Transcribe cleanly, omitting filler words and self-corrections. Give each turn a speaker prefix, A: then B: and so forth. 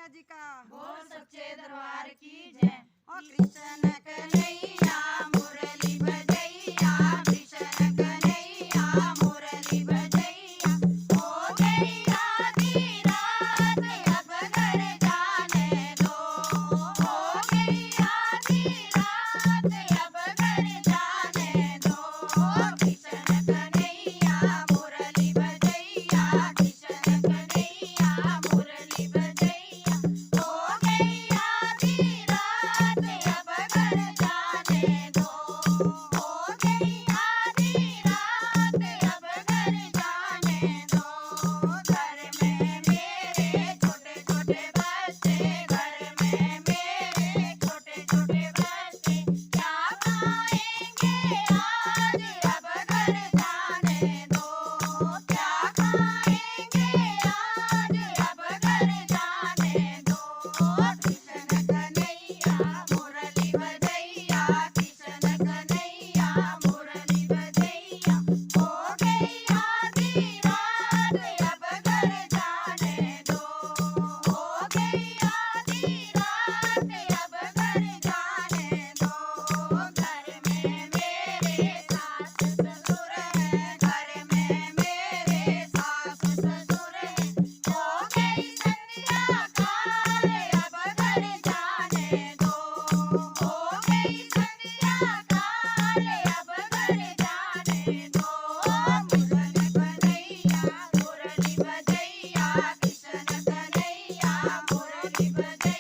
A: कन्हैया जी का।
B: बोल सच्चे दरबार की जय।
A: ओ कृष्ण कन्हैया मुरली बजैया, कृष्ण कन्हैया मुरली बजैया। हो गई आधी रात अब घर जाने दो, हो गई आधी रात अब घर जाने दो। कृष्ण कन्हैया मुरली बजैया, कृष्ण कन्हैया मुरली बजैया। हो गई आधी रात अब घर जाने दो, हो गई आधी रात अब घर जाने दो। घर में मेरे छोटे छोटे बच्चे, घर में मेरे छोटे छोटे बच्चे, क्या खाएंगे आज अब घर जाने दो, क्या खाएंगे आज अब घर जाने दो। कृष्ण कन्हैया मुरली बजैया, कृष्ण कन्हैया मुरली बजैया। हो गई आधी रात अब घर जाने दो, हो गई आधी रात अब घर जाने दो। घर में मेरे सास ससुर हैं, घर में मेरे सास ससुर हैं। हो गई संध्या काल अब घर जाने दो, हो गई संध्या काल अब घर जाने दो। मुरली बजैया, मुरली बजैया, कृष्ण कन्हैया मुरली बजैया।